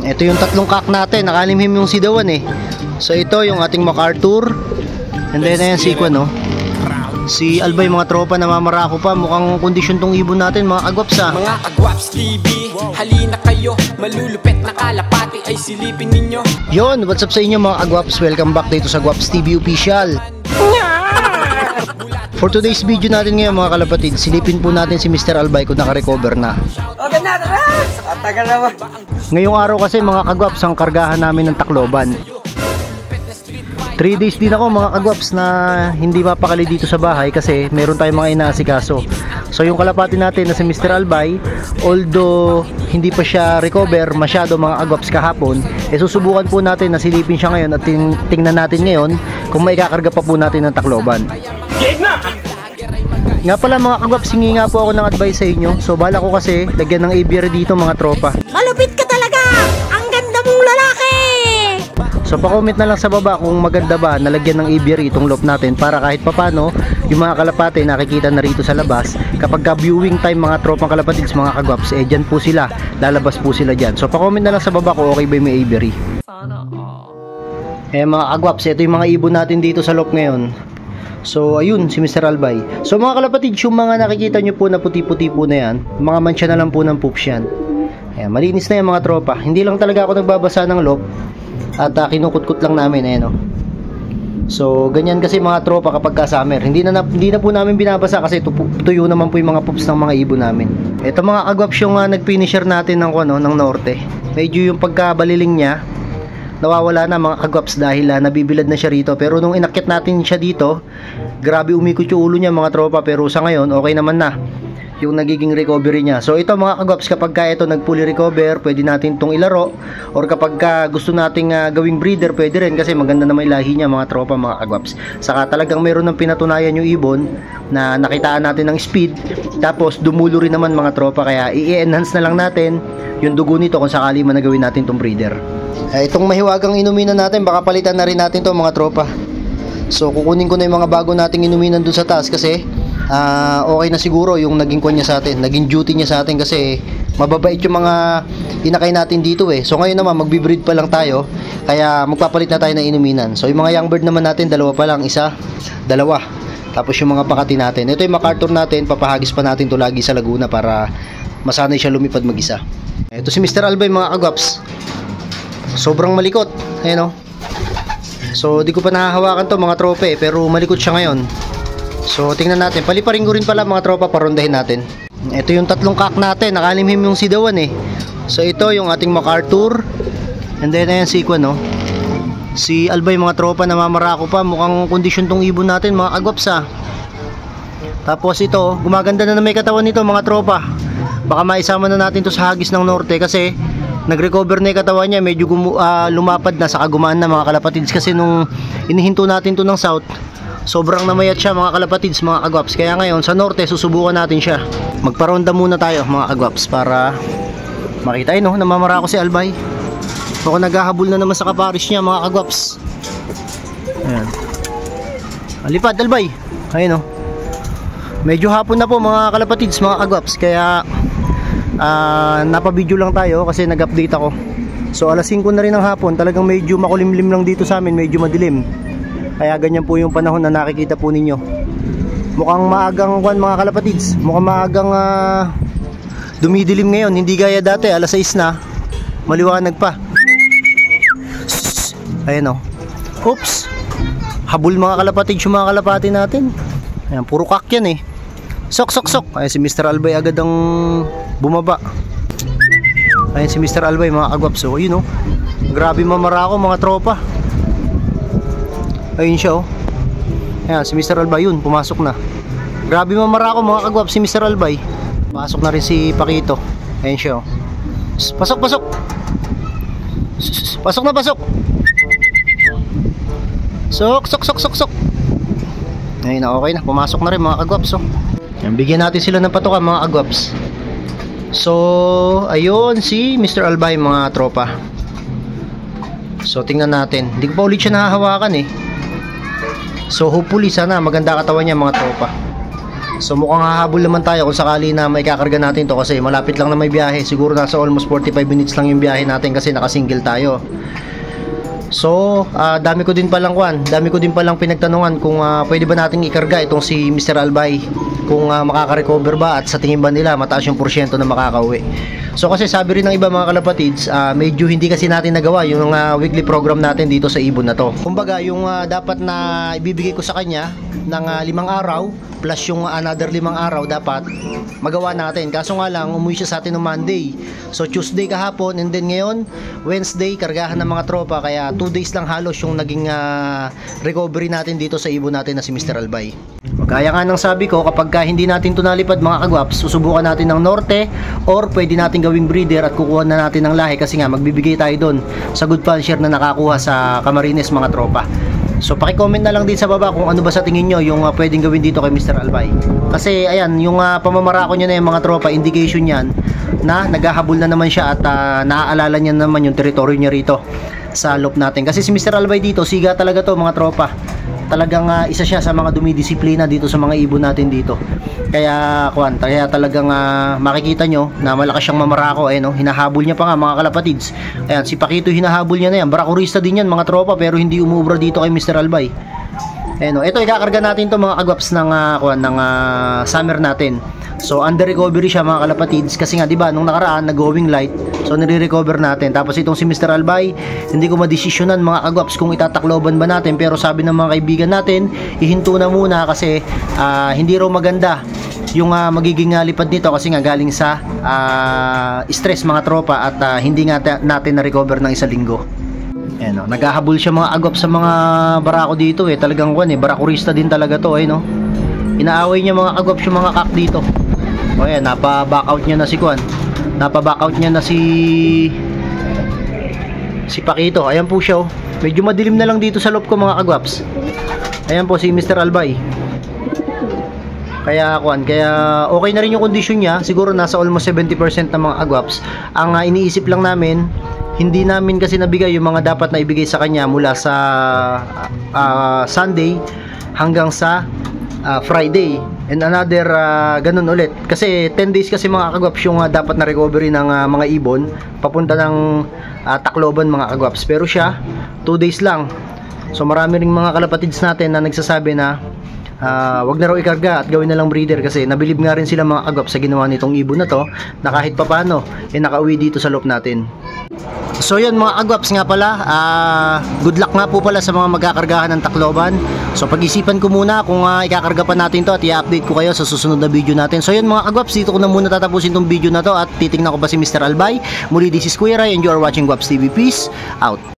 Ito yung tatlong kak natin, nakalimhim yung sidawan eh. So ito yung ating MacArthur. And then ayan si Kwan, no? Si Albay, mga tropa, namamarako pa. Mukhang kondisyon tong ibon natin, mga agwaps ha. Mga agwaps TV, halina kayo. Malulupet na kalapati ay silipin ninyo. Yon, what's up sa inyo mga agwaps? Welcome back dito sa Agwaps TV Official. For today's video natin ngayon mga kalapatid, silipin po natin si Mr. Albay kung naka-recover na. Okay na, tara! Tagal naman. Ngayong araw kasi mga kagwaps, ang kargahan namin ng Tacloban. 3 days din ako mga kagwaps na hindi mapakali dito sa bahay kasi meron tayong mga inaasikaso. So yung kalapati natin na si Mr. Albay, although hindi pa siya recover masyado mga kagwaps kahapon, susubukan po natin na silipin siya ngayon at tingnan natin ngayon kung may kakarga pa po natin ng Tacloban. Nga pala mga kagwaps, hingi nga po ako ng advice sa inyo. So bala ko kasi lagyan ng aviary dito mga tropa. Malupit ka talaga! Ang ganda mong lalaki! So pa-comment na lang sa baba kung maganda ba nalagyan ng aviary itong loft natin para kahit papano yung mga kalapate nakikita na rito sa labas. Kapag ka viewing time mga tropang kalapatids mga kagwaps, dyan po sila, lalabas po sila dyan. So pa-comment na lang sa baba kung okay ba yung aviary. Mga kagwaps, ito yung mga ibon natin dito sa loft ngayon. So ayun si Mr. Albay. So mga kalapatids, yung mga nakikita nyo po na puti-puti po na yan, mga mansya na lang po ng poops yan. Ayan, malinis na yan mga tropa. Hindi lang talaga ako nagbabasa ng loft at kinukutkut lang namin, ayan o. So ganyan kasi mga tropa kapag ka summer, hindi na po namin binabasa kasi tuyo naman po yung mga poops ng mga ibon namin. Ito mga kagwaps yung nag-finisher natin ng, ng norte. Medyo yung pagkabaliling niya nawawala na mga kagwaps dahil nabibilad na siya rito. Pero nung inakyat natin siya dito, grabe umikot yung ulo niya mga tropa. Pero sa ngayon okay naman na yung nagiging recovery niya. So ito mga kagwaps, kapag ka ito nag-fully recover, pwede natin itong ilaro. Or kapag ka gusto nating gawing breeder, pwede rin kasi maganda naman yung lahi niya mga tropa mga kagwaps. Saka talagang meron ng pinatunayan yung ibon na nakitaan natin ng speed. Tapos dumulo rin naman mga tropa, kaya i-enhance na lang natin yung dugo nito kung sakali man nagawin natin itong breeder. Itong mahiwagang inuminan natin, baka palitan na rin natin to mga tropa. So kukunin ko na yung mga bago nating inuminan dun sa taas kasi okay na siguro yung naging kwan niya sa atin, naging duty niya sa atin kasi mababait yung mga inakay natin dito eh. So ngayon naman magbi-breed pa lang tayo, kaya magpapalit na tayo ng inuminan. So yung mga young bird naman natin, dalawa pa lang, isa, dalawa. Tapos yung mga pakati natin, ito yung MacArthur natin, papahagis pa natin to lagi sa Laguna para masanay siya lumipad mag-isa. Ito si Mr. Albay mga kagwaps, sobrang malikot, ayan o. So di ko pa nahahawakan to mga trope pero malikot siya ngayon. So tingnan natin, paliparin ko rin pala mga tropa, parondahin natin. Ito yung tatlong kak natin, nakalimhim yung sidawan eh. So ito yung ating MacArthur. And then ayan si Kwan, no? Si Albay mga tropa, namamarako pa. Mukhang kondisyon tong ibon natin mga kagwaps ha. Tapos ito, gumaganda na may katawan nito mga tropa. Baka maisama na natin to sa hagis ng norte kasi nag-recover na yung katawan niya, medyo lumapad na, saka gumaan na mga kalapatids kasi nung inihinto natin to ng south, sobrang namayat siya mga kalapatids mga kagwaps. Kaya ngayon sa norte susubukan natin siya. Magparonda muna tayo mga kagwaps para makita yun, no? Namamarako si Albay. Ako naghahabol na naman sa kaparis niya mga kagwaps. Ayan, alipad Albay, ayun o. Medyo hapon na po mga kalapatids mga kagwaps, kaya napabideo lang tayo kasi nag-update ako. So alas 5 na rin ng hapon, talagang medyo makulimlim lang dito sa amin, medyo madilim. Kaya ganyan po yung panahon na nakikita po ninyo. Mukhang maagang mga kalapatids, mukhang maagang dumidilim ngayon, hindi gaya dati alas 6 na, maliwanag pa. Ayan o. Oops, habol mga kalapatids yung mga kalapati natin. Ayan, puro kak yan eh. Sok sok sok. Ayan si Mr. Albay agad ang bumaba. Ayan si Mr. Albay mga kagwaps. So yun o, grabe mamarako mga tropa. Ayun siya o. Ayan si Mr. Albay, yun pumasok na. Grabe mamarako mga kagwaps si Mr. Albay. Pasok na rin si Pakito. Ayan siya o. Pasok pasok. Pasok na pasok. Sok sok sok sok sok. Ayun na, okay na, pumasok na rin mga kagwaps o. Bigyan natin sila ng patuka mga kagwaps. So ayun si Mr. Albay mga tropa. So tingnan natin, hindi ko pa ulit siya nahahawakan eh. So hopefully sana maganda katawan niya mga tropa. So mukhang hahabol naman tayo kung sakali na may kakarga natin to kasi malapit lang na may biyahe. Siguro nasa almost 45 minutes lang yung biyahe natin kasi nakasingle tayo. So, dami ko din palang pinagtanungan kung pwede ba nating ikarga itong si Mr. Albay, kung makaka-recover ba at sa tingin ba nila mataas yung porsyento na makakauwi. So kasi sabi rin ng iba mga kalapatids, medyo hindi kasi natin nagawa yung weekly program natin dito sa ibon na to. Kumbaga yung dapat na ibibigay ko sa kanya ng 5 araw plus yung another 5 araw dapat magawa natin. Kaso nga lang umuwi siya sa atin ng Monday. So Tuesday kahapon and then ngayon Wednesday kargahan ng mga tropa, kaya 2 days lang halos yung naging recovery natin dito sa ibon natin na si Mr. Albay. Gaya nga ng sabi ko, kapag hindi natin ito nalipad mga kagwaps, susubukan natin ng norte or pwede natin gawing breeder at kukuha na natin ng lahi kasi nga magbibigay tayo doon sa good fan share na nakakuha sa Camarines mga tropa. So paki-comment na lang din sa baba kung ano ba sa tingin nyo yung pwedeng gawin dito kay Mr. Albay. Kasi ayan, yung pamamarako nyo na yung mga tropa, indication yan na naghahabol na naman siya at naaalala niya naman yung teritoryo niya rito sa loop natin. Kasi si Mr. Albay dito, siga talaga to mga tropa. Talagang isa siya sa mga dumidisiplina dito sa mga ibon natin dito. Kaya talagang makikita nyo na malakas siyang mamarako, no? Hinahabol niya pa nga mga kalapatids. Ayan, si Pakito hinahabol niya na yan. Barakurista din yan mga tropa, pero hindi umuubra dito kay Mr. Albay. Ayan, ito ikakarga natin to mga kagwaps ng summer natin. So under recovery siya mga kalapatids kasi nga 'di ba nung nakaraan nag-going light. So nire-recover natin. Tapos itong si Mr. Albay, hindi ko madesisyonan mga kagwaps kung itatakloban ba natin, pero sabi ng mga kaibigan natin, ihinto na muna kasi hindi raw maganda yung magiging lipad nito kasi nga galing sa stress mga tropa at hindi nga natin na-recover ng 1 linggo. Ayan, no? Naghahabol siya mga agwap sa mga barako dito talagang barakurista din talaga to no. Inaaway niya mga agwap yung mga kak dito. O ayan, napa-backout niya na si Napa-backout niya na si Pakito. Ayan po siya Medyo madilim na lang dito sa loob ko mga agwaps. Ayan po si Mr. Albay. Kaya okay na rin yung condition niya. Siguro nasa almost 70% ng mga agwaps. Ang iniisip lang namin, hindi namin kasi nabigay yung mga dapat na ibigay sa kanya mula sa Sunday hanggang sa Friday and another ganun ulit kasi 10 days kasi mga kagwaps yung dapat na recovery ng mga ibon papunta ng Tacloban mga kagwaps, pero siya 2 days lang. So marami ring mga kalapatids natin na nagsasabi na wag na raw ikarga at gawin na lang breeder kasi nabilib nga rin sila mga kagwaps sa ginawa nitong ibon na to na kahit papano nakauwi dito sa loop natin. So yun mga agwaps nga pala, good luck nga po pala sa mga magkakargahan ng Tacloban. So pag-isipan ko muna kung ikakarga pa natin to at i-update ko kayo sa susunod na video natin. So yun mga agwaps, dito ko na muna tatapusin tong video na to at titignan ko pa si Mr. Albay. Muli, this is Kuya Ray and you are watching Gwaps TV. Peace out.